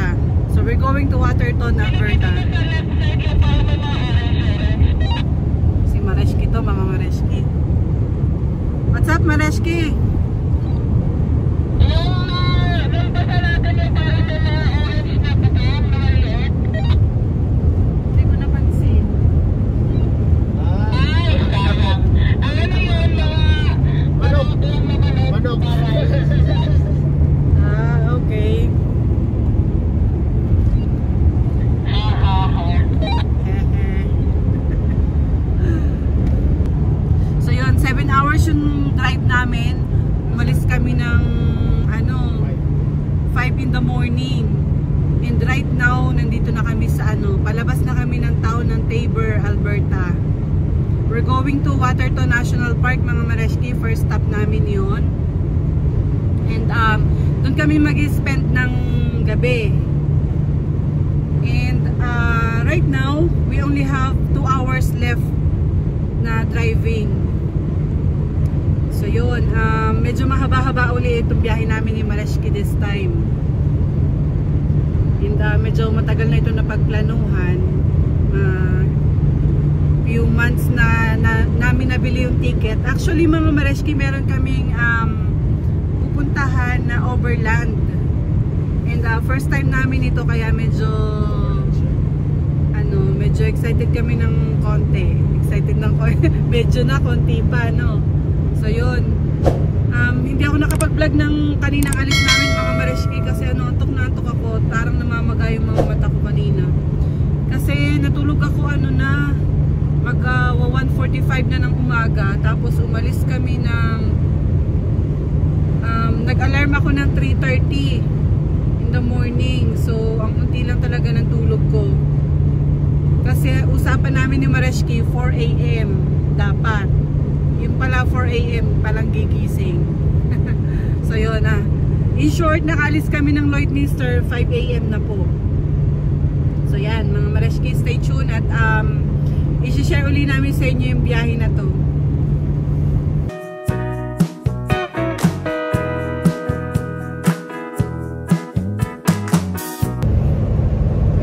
Alberta. So we're going to Waterton, Alberta. Si Mareshki to, mga Mareshki. What's up, Mareshki? We're going to Waterton National Park, mga Mareshki. First stop namin yun. And doon kami mag-spend ng gabi. And right now, we only have 2 hours left na driving. So yun, medyo mahaba-haba uli itong biyahe namin ni Mareshki this time. And medyo matagal na ito na pagplanuhan. Few months na namin nabili yung ticket. Actually, mga Mareshki, meron kaming pupuntahan na overland. And first time namin ito, kaya medyo excited kami ng konti. Excited ng konti. Medyo na konti pa, no? So yun. Hindi ako nakapag-vlog ng kaninang alis namin, mga Mareshki, kasi antok na antok ako. Parang namamaga yung mga mata ko kanina. Kasi natulog ako mag 1:45 na ng umaga, tapos umalis kami ng nag-alarm ako ng 3:30 in the morning. So ang unti lang talaga ng tulog ko, kasi usapan namin ni Mareshki 4 AM dapat, yung pala 4 AM palang gigising. So yun, in short, nakaalis kami ng Lloydminster 5 AM na po. So yan, mga Mareshki, stay tuned at i-share uli namin sa inyo yung biyahe na to.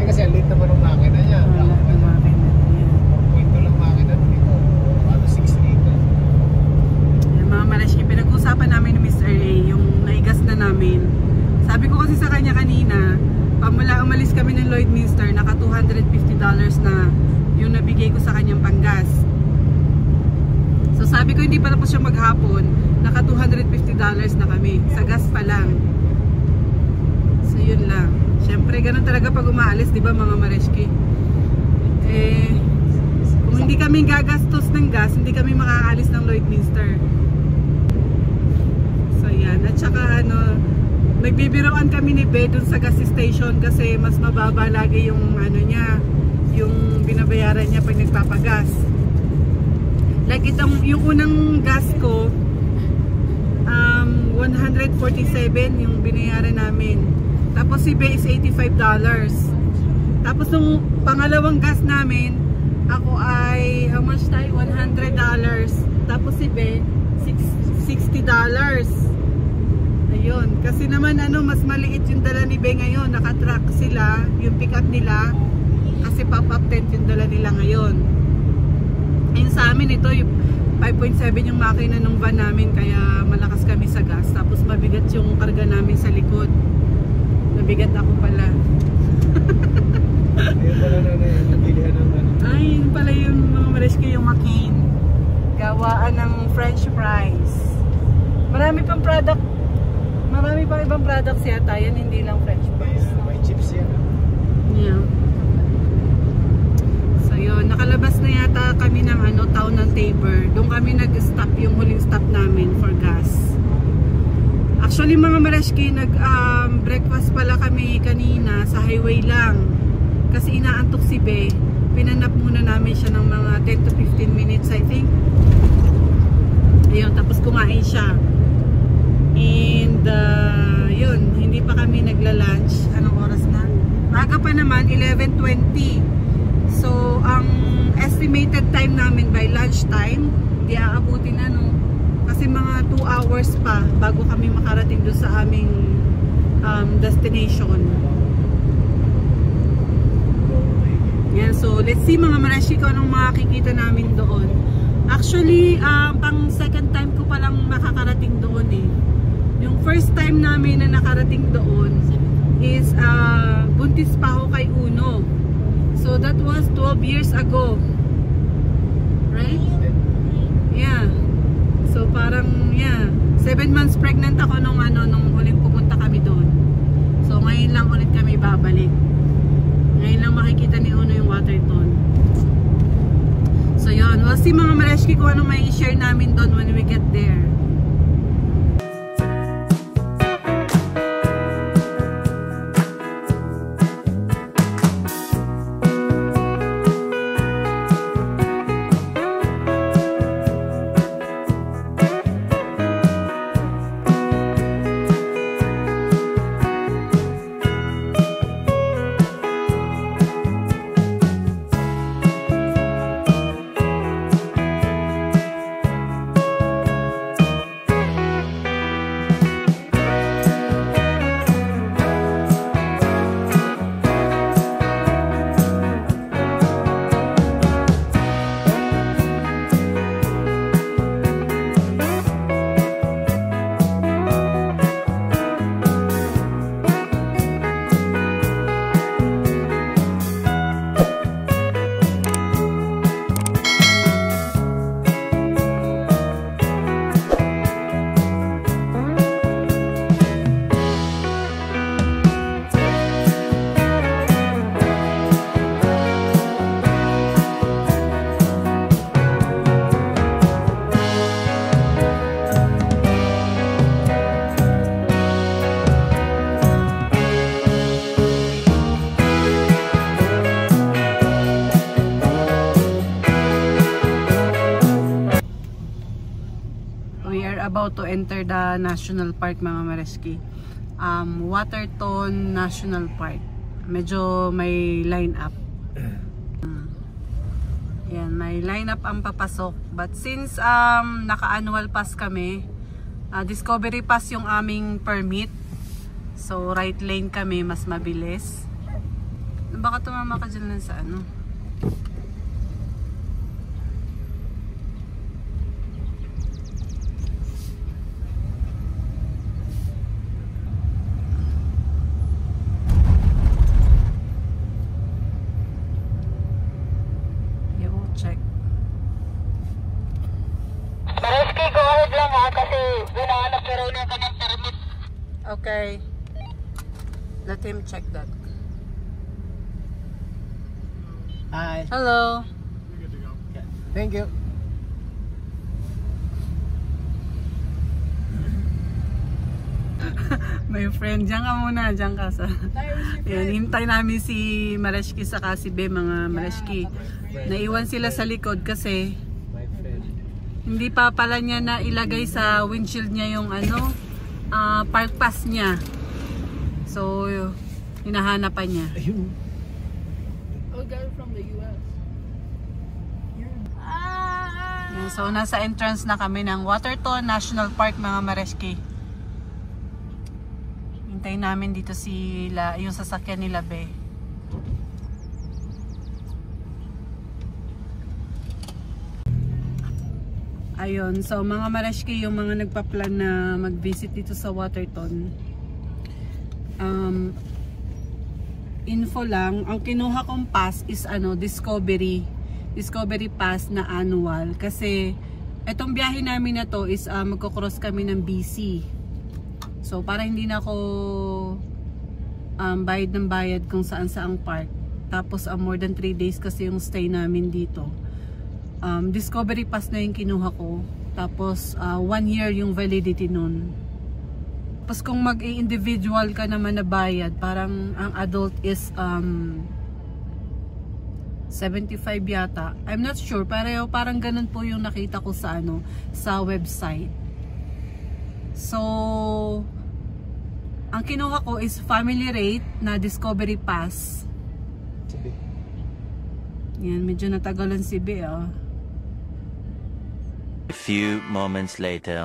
Kasi ang late naman ang makina niya. Point lang makina dito. Ano 6 dito. Mga Mareshki, pinag-usapan namin ni Mr. A yung naigas na namin. Sabi ko kasi sa kanya kanina, pamula umalis kami ng Lloydminster, naka $250 na yung nabigay ko sa kanyang panggas. So sabi ko, hindi pa tapos siya maghapon, naka $250 na kami sa gas pa lang. So yun lang. Syempre ganun talaga pag umaalis, di ba, mga Mareshki? Kung hindi kami gagastos ng gas, hindi kami makakaalis ng Lloydminster. So yan. At saka nagbibiroan kami ni Be dun sa gas station, kasi mas mababa lagi yung niya, yung binabayaran niya pag nagpapagas. Like yung unang gas ko, 147 yung binayaran namin. Tapos si Be is $85. Tapos nung pangalawang gas namin, ako ay, how much tayo? $100. Tapos si Be, $60. Ayun. Kasi naman mas maliit yung dala ni Be ngayon. Naka-truck sila, yung pick up nila. Kasi pop-up tent yung dala nila ngayon. Ayun, sa amin ito yung 5.7 yung makina ng van namin, kaya malakas kami sa gas. Tapos mabigat yung karga namin sa likod. Nabigat ako pala. Ayun pala nabilihan ng Ay, yun pala yung mga Mareshki, yung McCain. Gawaan ng French fries. Marami pang product. Marami pang ibang products yata. Yan, hindi lang French fries. May chips yan. Yeah. Yun, nakalabas na yata kami ng town ng Tabor. Doon kami nag-stop, yung huling stop namin for gas. Actually, mga Mareshki, breakfast pala kami kanina sa highway lang. Kasi inaantok si Be. Pinanap muna namin siya ng mga 10 to 15 minutes, I think. Ayun, tapos kumain siya. And yun, hindi pa kami nagla-lunch. Anong oras na? Maaga pa naman, 11:20. So, ang estimated time namin by lunchtime, di aabutin kasi mga 2 hours pa bago kami makarating doon sa aming destination. let's see mga Mareski kung anong makikita namin doon. Actually, pang second time ko palang makakarating doon eh. Yung first time namin na nakarating doon is buntis pa ako kay Uno. So that was 12 years ago. Right? Yeah. So parang, yeah. 7 months pregnant ako nung huling pumunta kami doon. So ngayon lang ulit kami babalik. Ngayon lang makikita ni Uno yung Waterton. So yun, we'll see mga Mareski kung ano may i-share namin doon when we get there. About to enter the national park mga Mareski. Waterton National Park. Medyo may line up. Yan, may line up ang papasok. But since naka-annual pass kami, Discovery Pass yung aming permit. So right lane kami, mas mabilis. Baka tumama ka dyan lang sa ano. Check. Mareski, go ahead lang ha, kasi winahanap na raw ng kanyang permit. Okay. Let him check that. Hi. Hello. You're good to go. Okay. Thank you. My friend, diyan ka muna, diyan ka sa. Yan, hintay namin si Mareski saka si Be, mga Mareski. Naiwan sila sa likod kasi My friend. hindi pa pala niya na ilagay sa windshield niya yung park pass niya. So, hinahanap pa niya. Ayun. Oh, guy from the US. Yan, so, nasa entrance na kami ng Waterton National Park mga Mareski. Hintayin namin dito yung sasakyan nila Be. Ayun, so mga Mareski, yung mga nagpa-plan na mag-visit dito sa Waterton. Info lang, ang kinuha kong pass is Discovery Pass na annual. Kasi etong biyahe namin na to is magkocross kami ng BC. So para hindi na ako bayad ng bayad kung saan saang park. Tapos more than 3 days kasi yung stay namin dito. Discovery Pass na yung kinuha ko. Tapos 1 year yung validity nun. Tapos kung mag-individual ka naman na bayad, parang ang adult is 75 yata. I'm not sure, pero parang ganun po yung nakita ko sa sa website. So ang kinuha ko is family rate na Discovery Pass. Yan, medyo natagalan si Be, oh. A few moments later.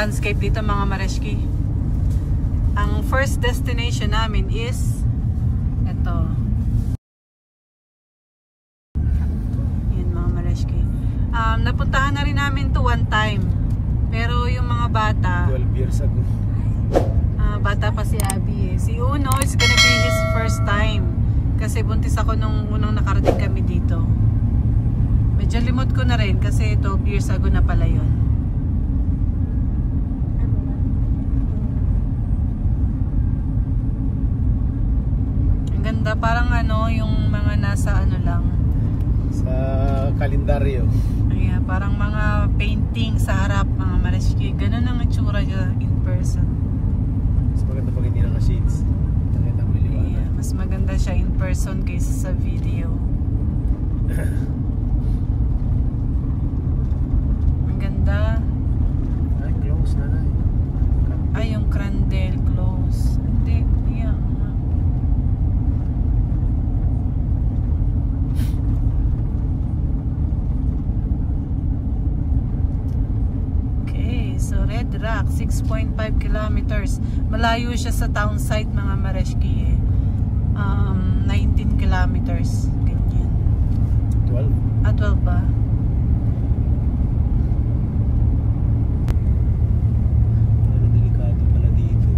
landscape dito mga Mareshki. Ang first destination namin is ito. Yan mga Mareshki. Napuntahan na rin namin to one time. Pero yung mga bata 12 years ago. Bata pa si Abby eh. Si Uno is gonna be his first time. Kasi buntis ako nung unang nakarating kami dito. Medyo limot ko na rin kasi 12 years ago na pala yun. Ang ganda, parang ano, yung mga nasa ano lang. Sa kalendaryo. Ayan, parang mga painting sa harap, mga Mareshki. Ganun ang itsura niya in person. Mas maganda pag hindi naka-shades. Nakita mo yung liwanag. Ayan, mas maganda siya in person kaysa sa video. Ang ganda. Ay, close na na. Ay, yung Crandell close. Hindi, iyan nga. Okay, so Red Rock, 6.5 kilometers. Malayo siya sa town site mga Mareshki. 19 kilometers. Ganyan. 12? 12 ba? Delikado pala dito.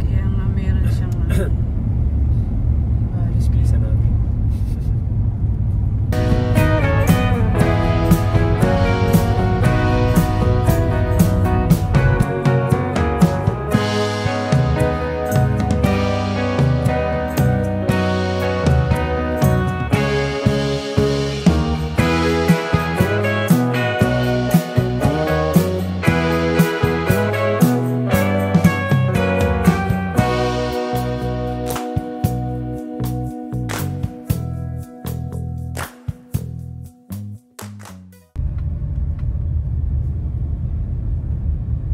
Kaya nga meron siyang Bilisan natin.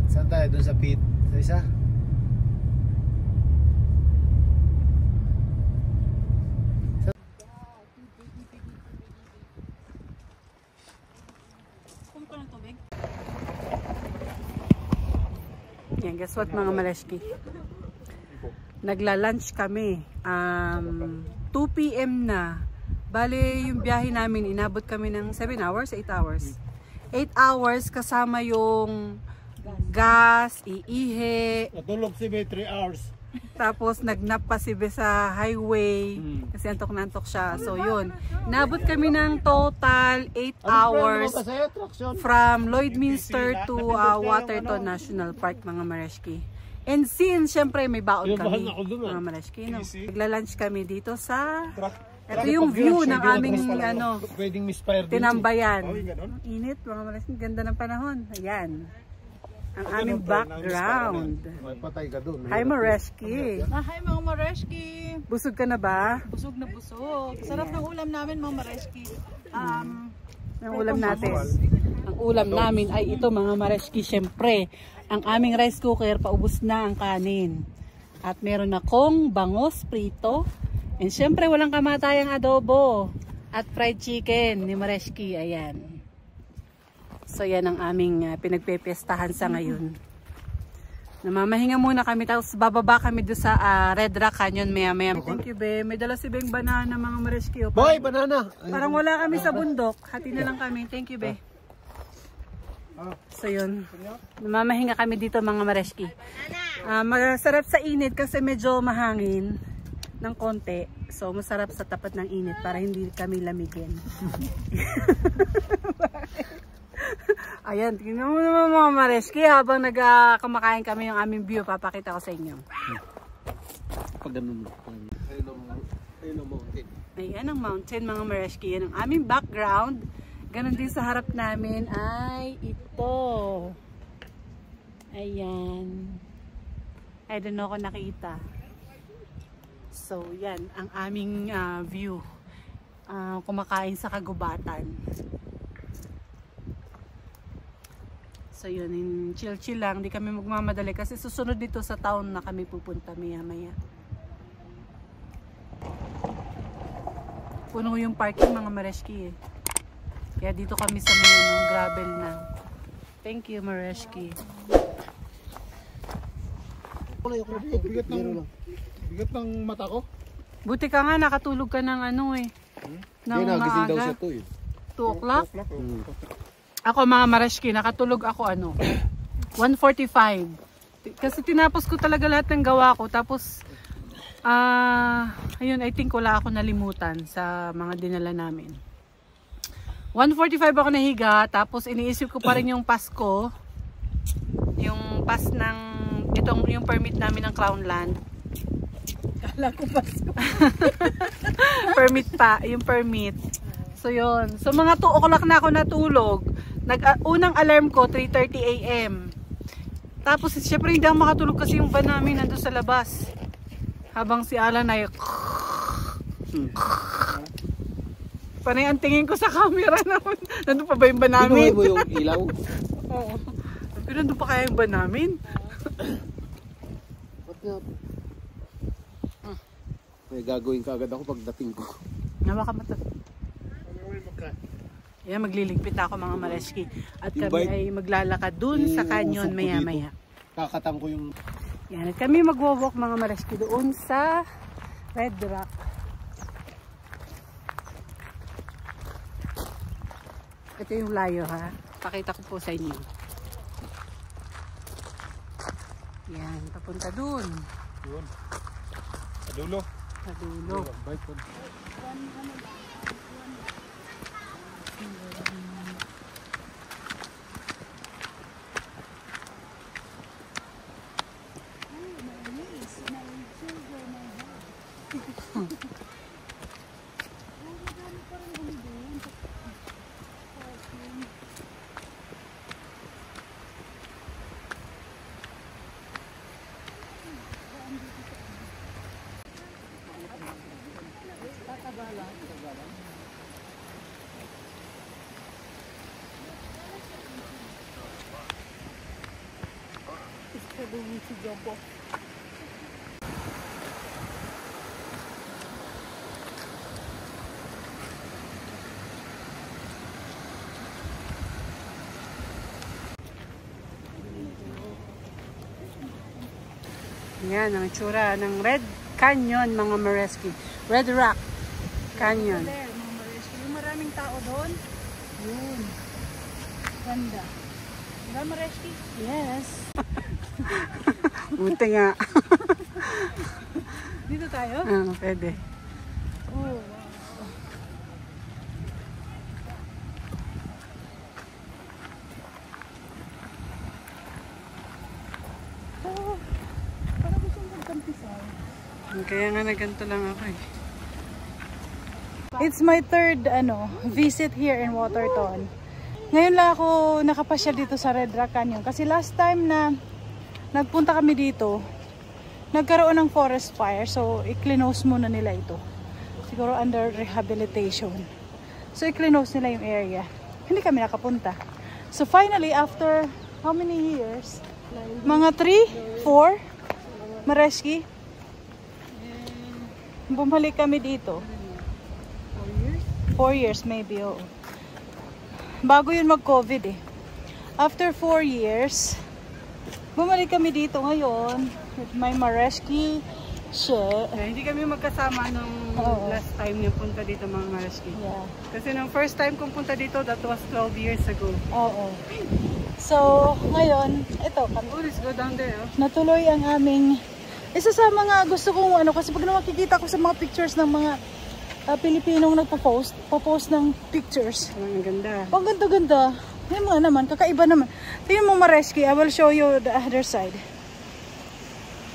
Saan tayo? Doon sa pit? Sa isa? Yan, guess what mga Mareshki? Nagla-lunch kami. 2 PM na. Bale, yung biyahe namin, inabot kami ng 7 hours, 8 hours. 8 hours kasama yung gas, iihe. Natulog si Bay 3 hours. Tapos nagnap pa si Be sa highway kasi antok na antok siya. So yun, nabot kami ng total 8 hours from Lloydminster to Waterton National Park mga Mareshki. And since syempre may baon kami mga Mareshki, no? Nagla-lunch kami dito sa ito yung view ng aming ano, tinambayan. Init mga Mareshki, ganda ng panahon. Ayan. Ang aming background. Patay ka doon. Hi Mareshki. Hi mga Mareshki. Busog ka na ba? Busog na busog. Sarap ng ulam namin mga Mareshki. Ang ulam natin. Ang ulam namin ay ito mga Mareshki. Siyempre, ang aming rice cooker, paubos na ang kanin. At meron akong bangos prito. And siyempre, walang kamatayang adobo. At fried chicken ni Mareshki. Ayan. So yan ang aming pinagpepestahan sa ngayon. Namamahinga muna kami, tapos bababa kami doon sa Red Rock Canyon maya-maya. Thank you, Be. May dala si Beng banana mga Mareshki. Boy, banana! Parang wala kami sa bundok. Hati na lang kami. Thank you, Be. So yun. Namamahinga kami dito mga Mareshki. Masarap sa init kasi medyo mahangin ng konti. So masarap sa tapat ng init para hindi kami lamigin. Ayan, tingnan mo naman mga Mareshki, habang kumakain kami yung aming view, papakita ko sa inyo. Pag ganun mo. Ayun ang mountain. Ayan ang mountain mga Mareshki. Yan ang aming background. Ganon din sa harap namin ay ito. Ayan. I don't know kung nakita. So yan ang aming view. Kumakain sa kagubatan. So yun, chill-chill lang, hindi kami magmamadali kasi susunod dito sa town na kami pupunta maya-maya. Puno yung parking mga Mareshki eh. Kaya dito kami sa mga gravel na. Thank you Mareshki. Bigat ng mata ko. Buti ka nga, nakatulog ka ng ano eh. Nang nagising daw maaga. siya to eh. 2 o'clock? Ako mga Mareshki, nakatulog ako 1:45. Kasi tinapos ko talaga lahat ng gawa ko. Tapos, ayun, I think wala ako nalimutan sa mga dinala namin. 1:45 ako nahiga, tapos iniisip ko pa rin yung Pasko. Yung pass ng, yung permit namin ng Crownland. Kala ko Pasko. Permit pa, yung permit. So yun. So mga 2 o'clock na ako natulog. Unang alarm ko 3:30 AM. Tapos syempre hindi ako makatulog kasi yung van namin nandun sa labas. Habang si Alan ay panay ang tingin ko sa camera naman. Nandun pa ba yung van namin? Binuhay mo yung ilaw? Oo. Pero nandun pa kaya yung van namin? May gagawin ka agad ako pagdating ko. Nawa ka mata. Yan, magliligpit ako mga Mareshki. At kami ay maglalakad dun sa canyon maya-maya. Kakatang ko yung... Yan, at kami magwo-walk mga Mareshki doon sa Red Rock. Ito yung layo ha. Pakita ko po sa inyo. Yan, papunta dun. Yun. Sa dulo. Sa dulo. Bike po. Si Jumbo. Yan ang itsura ng Red Canyon mga Mareshki. Red Rock Canyon. There, mga Mareshki. Yung maraming tao doon. Yun. Ganda. Diba Mareshki? Yes. Buti nga. Dito tayo? Pwede. Oh, wow. Parang gusto mong magkampisay. Kaya nga naganto lang ako eh. It's my third visit here in Waterton. Ngayon lang ako nakapasyal dito sa Red Rock Canyon. Kasi last time na nagpunta kami dito, nagkaroon ng forest fire. So, i-close muna nila ito. Siguro under rehabilitation. So, i-close nila yung area. Hindi kami nakapunta. So, finally, after how many years? Mga 3, 4 Mareshki. Bumalik kami dito. 4 years maybe, oo. Bago yun mag-COVID eh. After 4 years, bumalik kami dito ngayon with my Mareshki share. Hindi kami magkasama nung last time yung punta dito mga Mareshki. Yeah. Kasi nung first time kong punta dito, that was 12 years ago. Oo. So, ngayon, ito, Oh, let's go down there. Oh. natuloy ang aming, isa sa mga gusto kong kasi pag nakikita ko sa mga pictures ng mga Pilipinong nagpo-post ng pictures. Ang ganda. Oh, ganda-ganda. Yan mga naman, kakaiba naman. Tingnan mo Mareshki, I will show you the other side.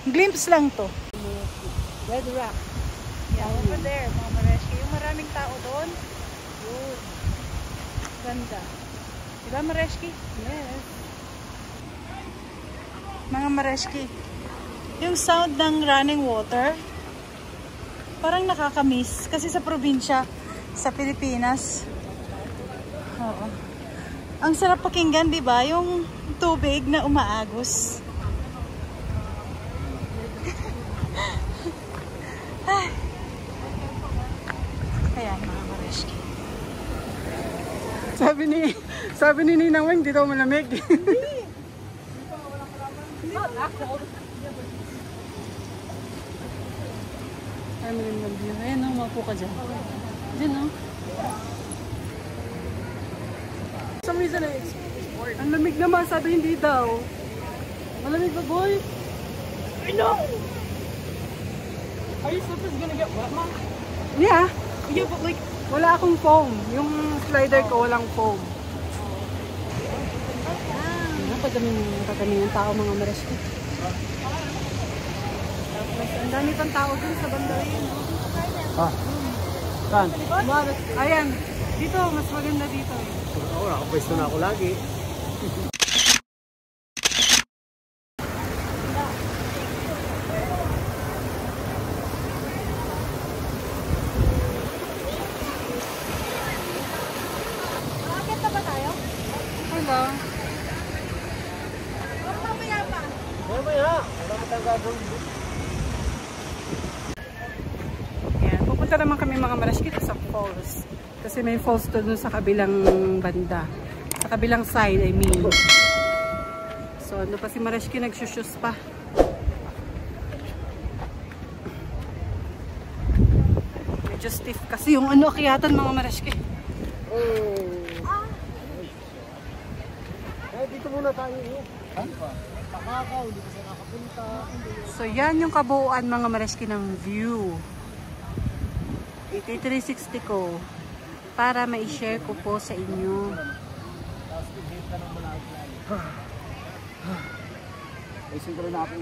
Glimpse lang to. Red Rock. Yeah, over there, mga Mareshki. Yung maraming tao doon. Yun. Ganda. Diba Mareshki? Yes. Mga Mareshki. Yung sound ng running water, parang nakakamiss. Kasi sa probinsya, sa Pilipinas. Oo. Ang sarap pakinggan, di ba? Yung tubig na umaagos. Ayan, mga Mareshki. Sabi ni Ninang Weng, di daw malamig. Ay, magandang view. Ayan, no, mapo ka dyan. Dyan, no? Some reason it's bored. Ang lamig naman, sabi hindi daw. Malamig ba, boy? I know! Are your slippers gonna get wet, Mom? Yeah. Yeah, but like, wala akong foam. Yung slider ko, walang foam. Pagdami ng tao, mga mareski. Ang dami pang tao dun sa banda yun, no? Ah. Saan? Ayan. Dito, mas maganda dito. Oo, nakapwesto na ako lagi. Hello. Ayan, pupunta naman kami mga mareski sa falls. Kasi may falls to dun sa kabilang banda. Sa kabilang side, I mean. So, ano pa si Mareski, nagsushus pa. Medyo stiff kasi yung ano, akyatan mga Mareski. Dito muna tayo. Pakakaw, hindi kasi nakapunta. So, yan yung kabuuan mga Mareski ng view. 360 ko para ma-share ko po sa inyo. Ayusin ko rin ako.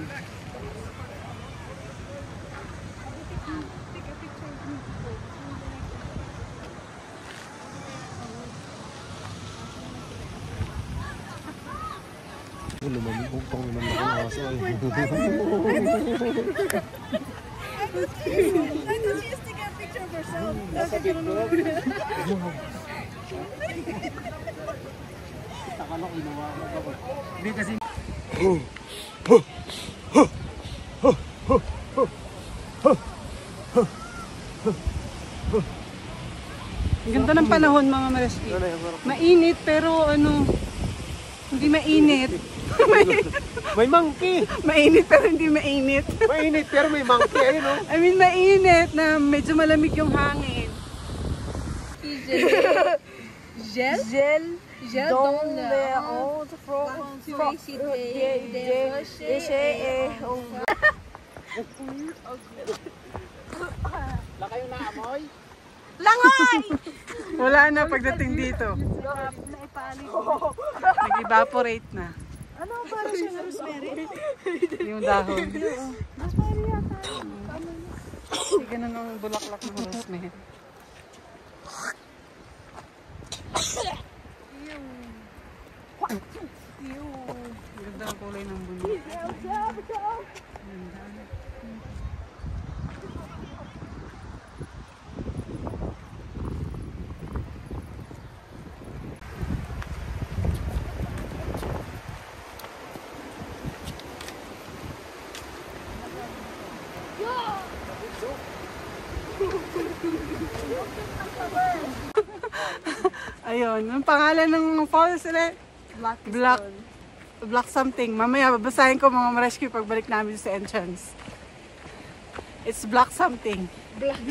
Lumamigugtong naman ako ng aso. I thought she used to get a picture of herself. Nasa picture. Taka na kinuha ako. Hindi kasi... Ang ganda ng panahon mga Mareski. Mainit pero ano, hindi mainit. May monkey! Mainit pero hindi mainit. Mainit pero may monkey. Ayun o. I mean mainit na medyo malamig yung hangin. Gel dans les autres Lakayo na amoy. Langoy! Wala na pagdating dito. Nag-evaporate na. Ano ba siya ng rosemary? Yung dahon. Rosemary yata. Hindi ganun ang bulaklak ng rosemary. Ang ganda ang kulay ng bunyi. Ayun, ang pangalan ng falls ulit? Black something. Mamaya babasahin ko mga Mareski pagbalik namin sa entrance. It's black something. Black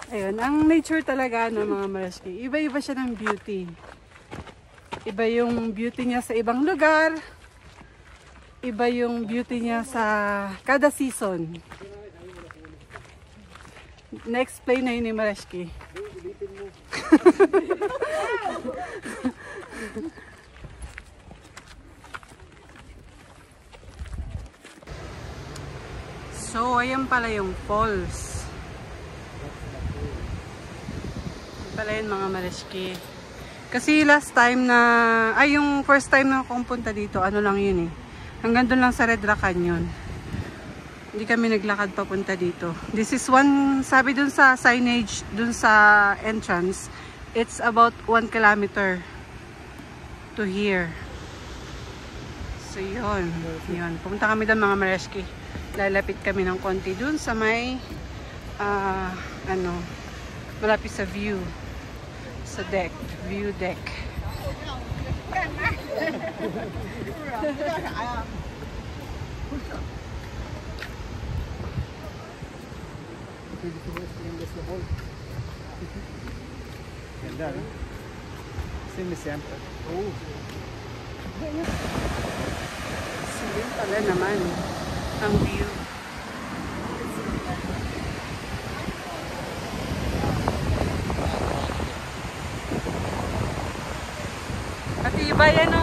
Ayun, ang nature talaga ng mga Mareski. Iba-iba siya ng beauty. Iba yung beauty niya sa ibang lugar. Iba yung beauty niya sa kada season. Na-explain na yun ni Mareski. So, ayan pala yung falls. Ayan pala yun mga Mareski. Kasi last time na, ay yung first time na akong punta dito, ano lang yun eh. Hanggang doon lang sa Redra Canyon. Hindi kami naglakad papunta dito. This is one, sabi dun sa signage, dun sa entrance, it's about 1 kilometer to here. So yun, yun. Pumunta kami doon mga Mareski. Lalapit kami ng konti dun sa may malapit sa view. Sa deck. View deck. Ganda, no? Same sempre. Oh. Silim pala naman ang view. Pati iba yan, no?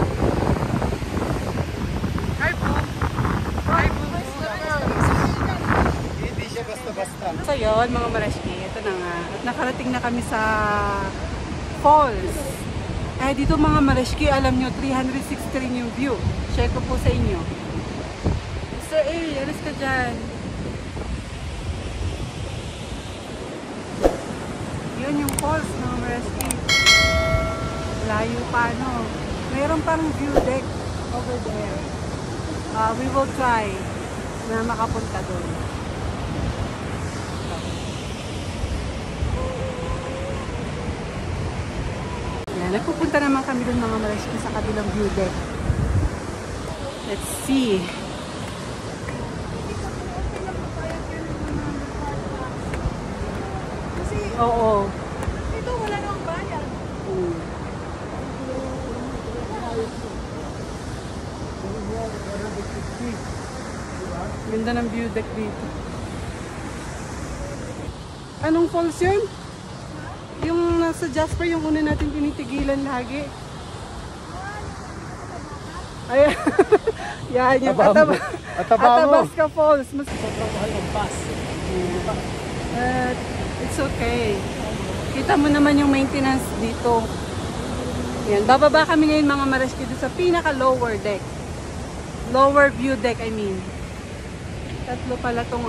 Hi po. Hi po. Hindi siya basta-basta. So yun, mga Marashki, ito na nga. At nakarating na kami sa falls. Eh dito mga Marashki, alam nyo, 360 rin yung view. Share ko po sa inyo. Mr. A, alis ka dyan. Yun yung falls mga Marashki. Layo pa, no? Mayroon pang view deck over there. We will try na makapunta doon. Yan, nagpupunta naman kami doon mga Marashki sa kabilang view deck. Let's see. Oo. Ito, wala nang bayan. Ganda ng view deck dito. Anong falls yun? Yung nasa Jasper, yung una natin tinitigilan lagi. Ayan. Yan, yung Athabasca Falls. Sobrang mahal ang pass. It's okay. Kita mo naman yung maintenance dito. Yan, bababa kami ngayon mga Marashki dito sa pinaka lower deck. Lower view deck, I mean. Tatlo pala tong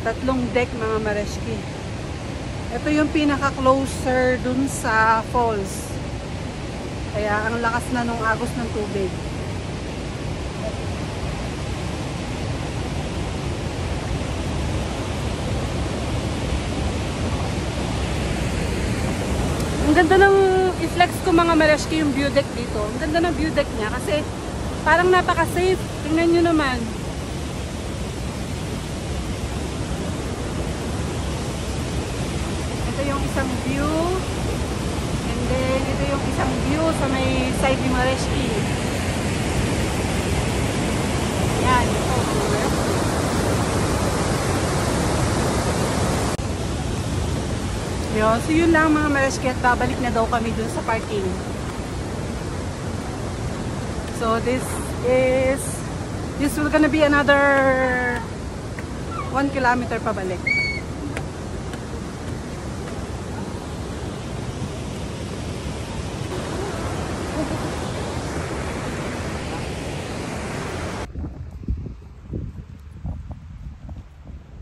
tatlong deck mga Marashki. Ito yung pinaka closer dun sa falls. Kaya ang lakas na nung agos ng tubig. Ang ganda ng i-flex ko mga Marashki yung view deck dito. Ang ganda ng view deck niya kasi parang napaka-safe. Tingnan nyo naman. Ito yung isang view. And then ito yung isang view sa may side ni Marashki. Yan. Ito. So yun lang mga Marashki at babalik na daw kami dun sa parking. So this will gonna be another 1 kilometer pabalik.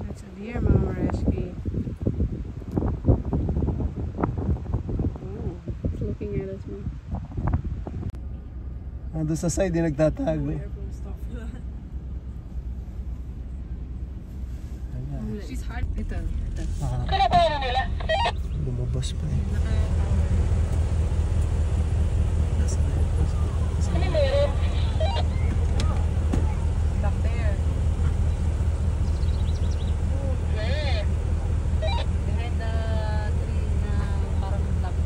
That's a deer mga Marashki. Looking at us, man. Doon sa side, yung nagtatago. She's hard. Ito. Kinabayan nila. Lumabas pa eh. Ano meron? Back there. Behind the tree na parang black.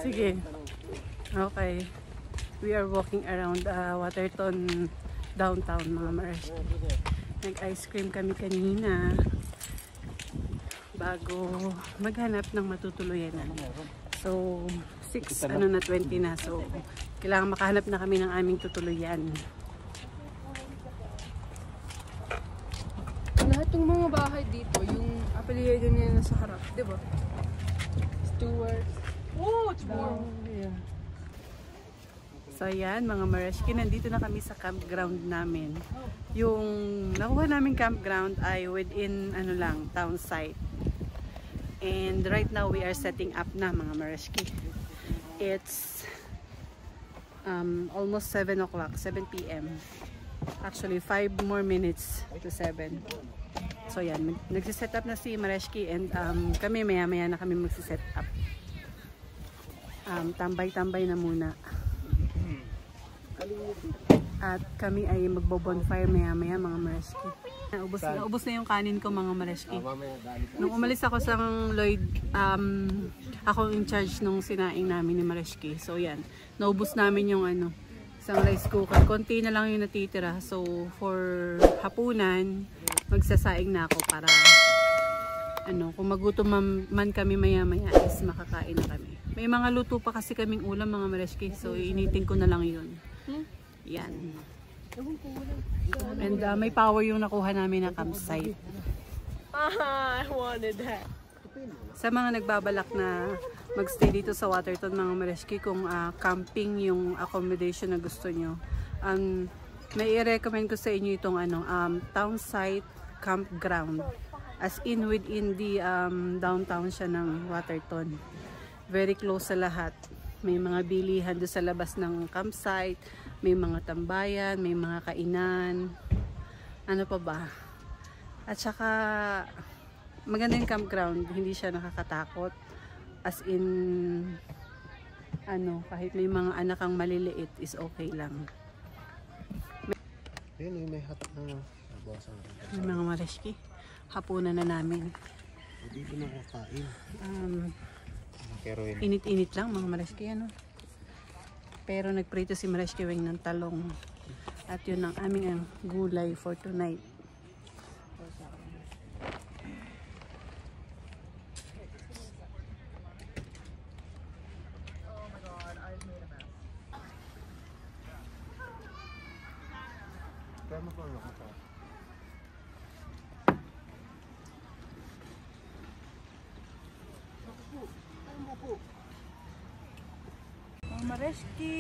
Sige. Okay. We are walking around Waterton downtown mga Marashki. Nag-ice cream kami kanina bago maghanap ng matutuluyan. So 6:20 na. So kailangan makahanap na kami ng aming tutuluyan. Lahat ng mga bahay dito, yung apelyido niya nasa harap, di ba? towards. Oh, it's warm. Yeah. So yan mga Mareshki, nandito na kami sa campground namin. Yung nakuha namin campground ay within ano lang, town site. And right now we are setting up na mga Mareshki. It's almost 7 o'clock, 7 p.m. Actually 5 more minutes to 7. So yan, nagsiset up na si Mareshki and kami maya maya na kami magsiset up. Tambay-tambay na muna. At kami ay magbo-bonfire maya maya mga Mareshki. Ubos na yung kanin ko mga Mareshki. Nung umalis ako sa Lloyd, ako in charge nung sinaing namin ni Mareshki. So yan, naubos namin yung isang rice cooker. Konti na lang yung natitira. So for hapunan, magsasaing na ako para kung magutom man kami maya maya is makakain na kami. May mga luto pa kasi kaming ulam mga Mareshki. So initin ko na lang yun. Yan. And may power yung nakuha namin na campsite. I wanted that. Sa mga nagbabalak na magstay dito sa Waterton mga Mareshki, kung camping yung accommodation na gusto nyo, may i-recommend ko sa inyo itong town site campground. As in within the downtown siya ng Waterton. Very close sa lahat. May mga bilihan doon sa labas ng campsite, may mga tambayan, may mga kainan. Ano pa ba? At saka maganda yung campground, hindi siya nakakatakot. As in kahit may mga anak kang maliliit is okay lang. May hatak na bawasan. May mga Mareshki, hapunan na namin. Hindi ko nakakain. Init-init lang mga Mareshki Pero nagprito si Mareshki Weng ng talong. At yun ang aming gulay for tonight. Mga Mareshki,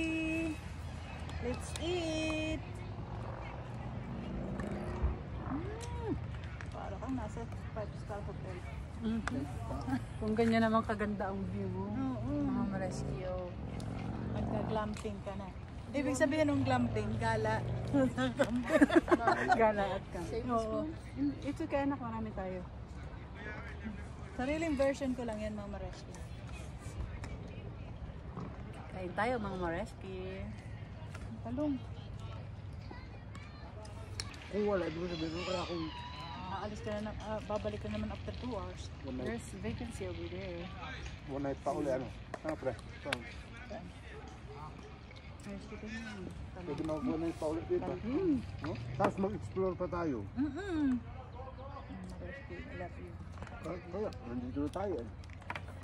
let's eat! Para kang nasa 5-star hotel. Kung ganyan naman kaganda ang view, mga Mareshki, Magka-glamping ka na. Ibig sabihin ng glamping, gala. gala at camp. Oo. It's okay anak, marami tayo. Sariling version ko lang yan mga Mareshki. Kain tayo mga Mareshki. Talong. Kung wala, di mo sabihin kaya kung Aalis ka na, babalik ka naman after 2 hours. There's vacancy over there. one night pa uli, pre? Mareshki tayo na. Pwede mag-one night pa uli dito. Tapos mag-explore pa tayo. Mareshki, I love you. Kaya, nandito na tayo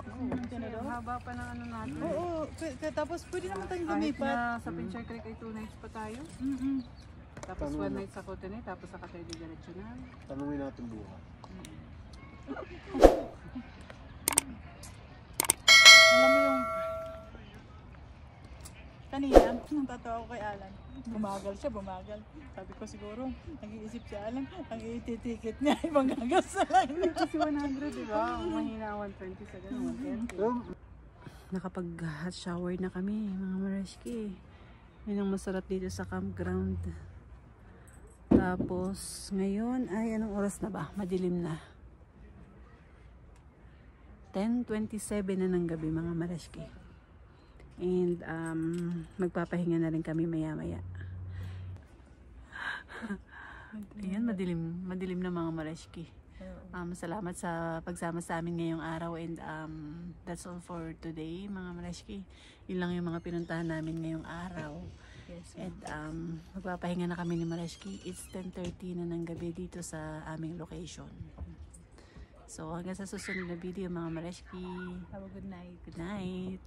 Ang haba pa ng natin. Oo, tapos pwede naman tayong Kahit lumipat. na sa Pincher Creek ay 2 nights pa tayo. Tapos 1 night sa Cotonou, tapos sa Katay de Diretso na. Tanungin natin bukas. Alam mo yung kanina, nung tatawa ko kay Alan, bumagal siya, bumagal. Sabi ko siguro, nag-iisip si Alan, ang iti-ticket niya, ibang gagas na lang. Kasi 100, di ba? Mahina 120 sa gano'n, 130. Nakapag-hot shower na kami, mga Mareshki. Yun ang masarap dito sa campground. Tapos, ngayon ay anong oras na ba? Madilim na. 10:27 na ng gabi, mga Mareshki. And magpapahinga na rin kami maya-maya. Ayan, madilim na mga Mareshki. Salamat sa pagsama sa amin ngayong araw, and that's all for today mga Mareshki. Yun lang yung mga pinuntahan namin ngayong araw. Yes, and magpapahinga na kami ni Mareshki. It's 10:30 na ng gabi dito sa aming location. So hanggang sa susunod na video mga Mareshki. Have a good night. Good night.